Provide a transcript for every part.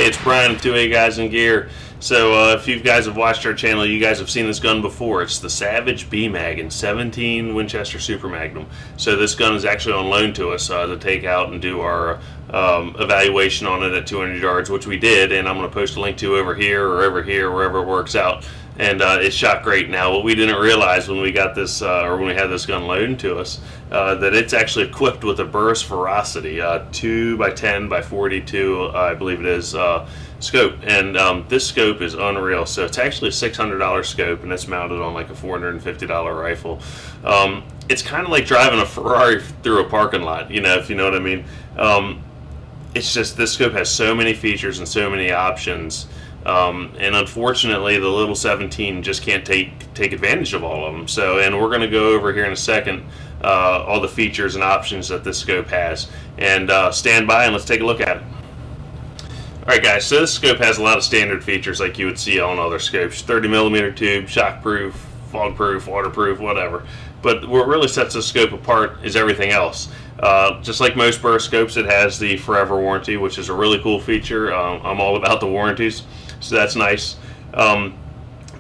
Hey, it's Brian of 2A Guys in Gear. So if you guys have watched our channel, you guys have seen this gun before. It's the Savage B-Mag in 17 Winchester Super Magnum. So this gun is actually on loan to us to take out and do our evaluation on it at 200 yards, which we did, and I'm going to post a link to over here, wherever it works out. And it shot great. Now, what we didn't realize when we got this, or when we had this gun loaned to us, that it's actually equipped with a Burris Veracity 2x10x42, I believe it is, scope. And this scope is unreal. So it's actually a $600 scope, and it's mounted on like a $450 rifle. It's kind of like driving a Ferrari through a parking lot, you know, if you know what I mean. It's just this scope has so many features and so many options. And unfortunately, the little 17 just can't take advantage of all of them. So, and we're going to go over here in a second all the features and options that this scope has. And stand by and let's take a look at it. Alright guys, so this scope has a lot of standard features like you would see on other scopes. 30mm tube, shockproof, fog-proof, waterproof, whatever. But what really sets this scope apart is everything else. Just like most Burris scopes, it has the forever warranty, which is a really cool feature. I'm all about the warranties, so that's nice.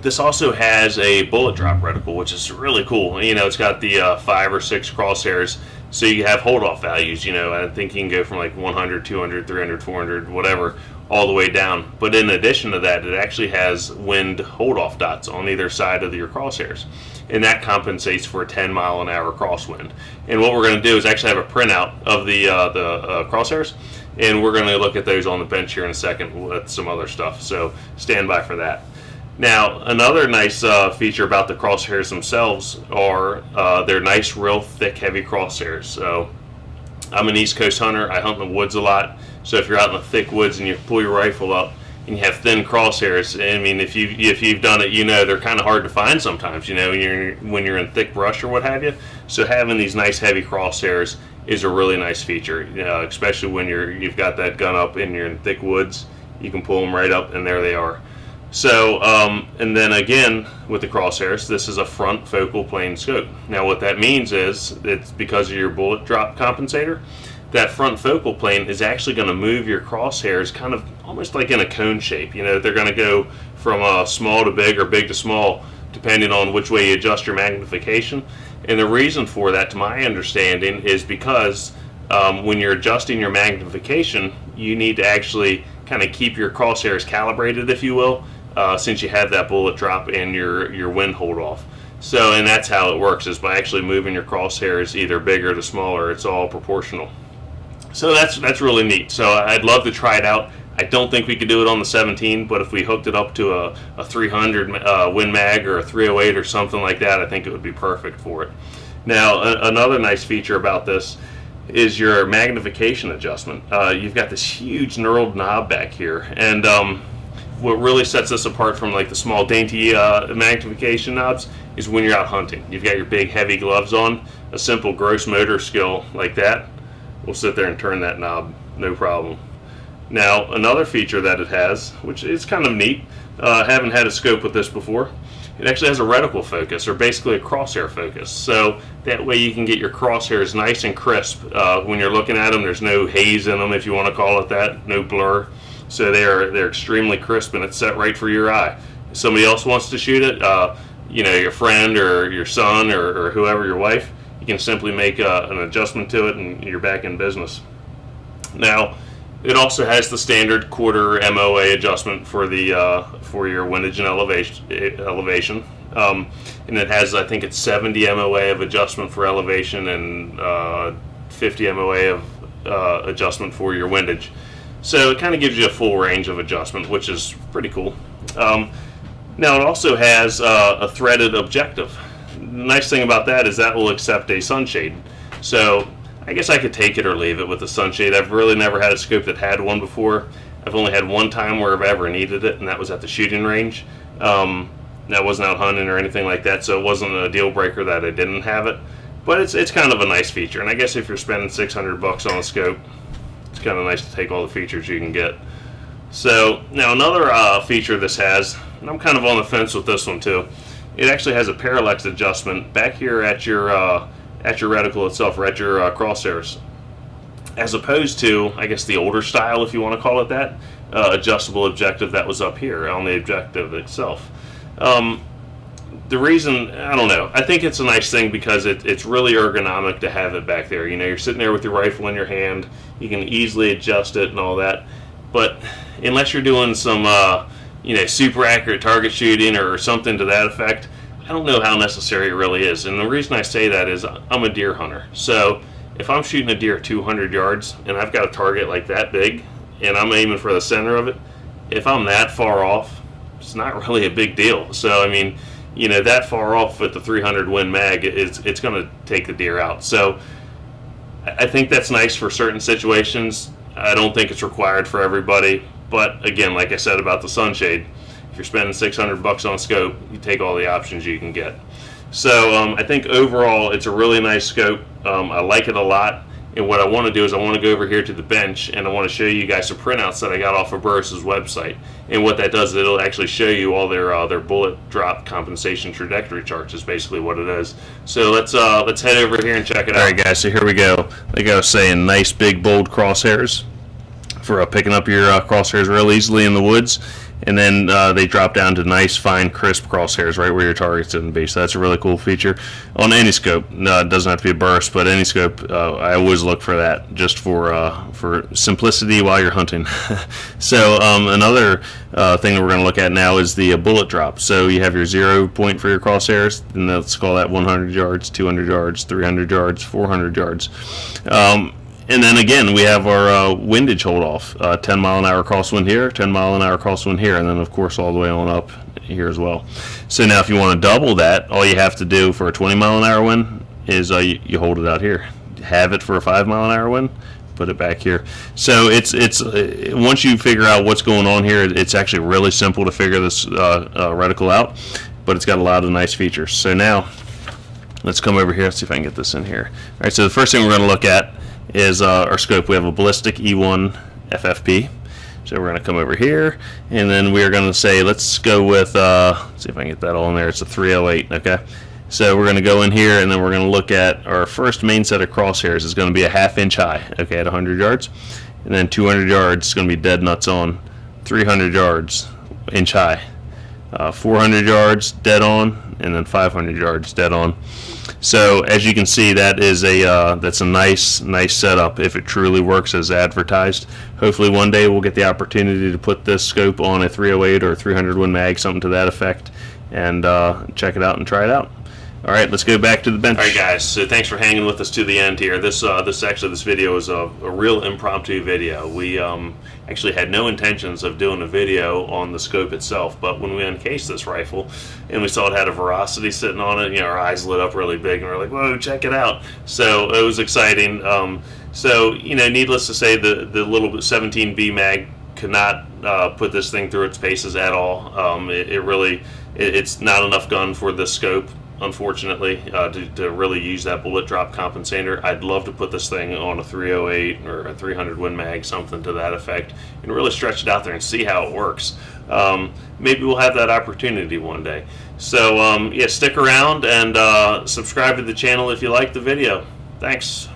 This also has a bullet drop reticle, which is really cool. You know, it's got the 5 or 6 crosshairs, so you have hold-off values. You know, I think you can go from like 100, 200, 300, 400, whatever, all the way down. But in addition to that, it actually has wind hold-off dots on either side of your crosshairs, and that compensates for a 10-mile-an-hour crosswind. And what we're going to do is actually have a printout of the crosshairs, and we're going to look at those on the bench here in a second with some other stuff. So stand by for that. Now, another nice feature about the crosshairs themselves are they're nice, real thick, heavy crosshairs. So I'm an East Coast hunter. I hunt in the woods a lot. So if you're out in the thick woods and you pull your rifle up and you have thin crosshairs, I mean, if you've done it, you know they're kind of hard to find sometimes. You know, when you're in thick brush or what have you. So having these nice, heavy crosshairs is a really nice feature, especially when you've got that gun up and you're in thick woods. You can pull them right up, and there they are. So, and then again, with the crosshairs, this is a front focal plane scope. Now what that means is, it's because of your bullet drop compensator, that front focal plane is actually going to move your crosshairs kind of almost like in a cone shape. You know, they're going to go from small to big or big to small, depending on which way you adjust your magnification. And the reason for that, to my understanding, is because when you're adjusting your magnification, you need to actually kind of keep your crosshairs calibrated, if you will, since you have that bullet drop and your wind hold off. So, and that's how it works, is by actually moving your crosshairs either bigger to smaller. It's all proportional. So that's really neat. So I'd love to try it out. I don't think we could do it on the 17, but if we hooked it up to a 300 Win Mag or a 308 or something like that, I think it would be perfect for it. Now, another nice feature about this is your magnification adjustment. You've got this huge knurled knob back here, and what really sets this apart from like the small dainty magnification knobs is when you're out hunting. You've got your big heavy gloves on. A simple gross motor skill like that will sit there and turn that knob, no problem. Now, another feature that it has, which is kind of neat, I haven't had a scope with this before, it actually has a reticle focus, or basically a crosshair focus. So that way you can get your crosshairs nice and crisp. When you're looking at them, there's no haze in them, if you want to call it that, no blur. So they're extremely crisp, and it's set right for your eye. If somebody else wants to shoot it, you know, your friend or your son or whoever, your wife, you can simply make an adjustment to it, and you're back in business. Now, it also has the standard quarter MOA adjustment for the for your windage and elevation, and it has, I think it's 70 MOA of adjustment for elevation and 50 MOA of adjustment for your windage. So it kind of gives you a full range of adjustment, which is pretty cool. Now it also has a threaded objective. The nice thing about that is that will accept a sunshade. So I guess I could take it or leave it with the sunshade. I've really never had a scope that had one before. I've only had one time where I've ever needed it, and that was at the shooting range. That wasn't out hunting or anything like that, so it wasn't a deal breaker that I didn't have it. But it's kind of a nice feature, and I guess if you're spending $600 on a scope, it's kind of nice to take all the features you can get. So now another feature this has, and I'm kind of on the fence with this one too, it actually has a parallax adjustment back here at your reticle itself, or at your crosshairs, as opposed to, I guess, the older style, if you want to call it that, adjustable objective that was up here on the objective itself. The reason, I don't know, I think it's a nice thing because it's really ergonomic to have it back there. You know, you're sitting there with your rifle in your hand, you can easily adjust it and all that, but unless you're doing some you know, super accurate target shooting or something to that effect, I don't know how necessary it really is. And the reason I say that is I'm a deer hunter. So if I'm shooting a deer 200 yards and I've got a target like that big and I'm aiming for the center of it, if I'm that far off, it's not really a big deal. So I mean, you know, that far off with the 300 Win mag, it's going to take the deer out. So I think that's nice for certain situations. I don't think it's required for everybody. But again, like I said about the sunshade, if you're spending $600 on scope, you take all the options you can get. So I think overall it's a really nice scope. I like it a lot. And what I want to do is I want to go over here to the bench and I want to show you guys some printouts that I got off of Burris's website. And what that does is it'll actually show you all their bullet drop compensation trajectory charts is basically what it is. So let's head over here and check it out. All right, guys. So here we go. Like I was saying, nice big bold crosshairs for picking up your crosshairs real easily in the woods. And then they drop down to nice, fine, crisp crosshairs right where your target's in the base. So that's a really cool feature on any scope. No, it doesn't have to be a Burris, but any scope, I always look for that just for simplicity while you're hunting. So another thing that we're going to look at now is the bullet drop. So you have your 0 point for your crosshairs, and let's call that 100 yards, 200 yards, 300 yards, 400 yards. And then again, we have our windage hold off, 10 mile an hour crosswind here, 10 mile an hour crosswind here, and then of course all the way on up here as well. So now if you want to double that, all you have to do for a 20 mile an hour wind is you hold it out here. Have it for a 5 mile an hour wind, put it back here. So it's once you figure out what's going on here, it's actually really simple to figure this reticle out, but it's got a lot of nice features. So now let's come over here. Let's see if I can get this in here. All right, so the first thing we're going to look at is our scope. We have a ballistic E1 FFP. So we're going to come over here, and then we're going to say, let's go with, let's see if I can get that all in there. It's a 308, okay? So we're going to go in here, and then we're going to look at our first main set of crosshairs is going to be a 1/2 inch high, okay, at 100 yards. And then 200 yards is going to be dead nuts on, 300 yards, inch high. 400 yards, dead on, and then 500 yards, dead on. So as you can see, that is that's a nice setup if it truly works as advertised. Hopefully one day we'll get the opportunity to put this scope on a 308 or 300 Win mag, something to that effect, and check it out and try it out. All right, let's go back to the bench. All right, guys, so thanks for hanging with us to the end here. This video is a real impromptu video. We actually had no intentions of doing a video on the scope itself, but when we uncased this rifle and we saw it had a Veracity sitting on it, you know, our eyes lit up really big and we're like, whoa, check it out. So it was exciting. So, you know, needless to say, the little 17B mag could not put this thing through its paces at all. It's not enough gun for this scope, unfortunately, to really use that bullet drop compensator. I'd love to put this thing on a 308 or a 300 Win mag, something to that effect, and really stretch it out there and see how it works. Maybe we'll have that opportunity one day. So yeah, stick around and subscribe to the channel if you like the video. Thanks.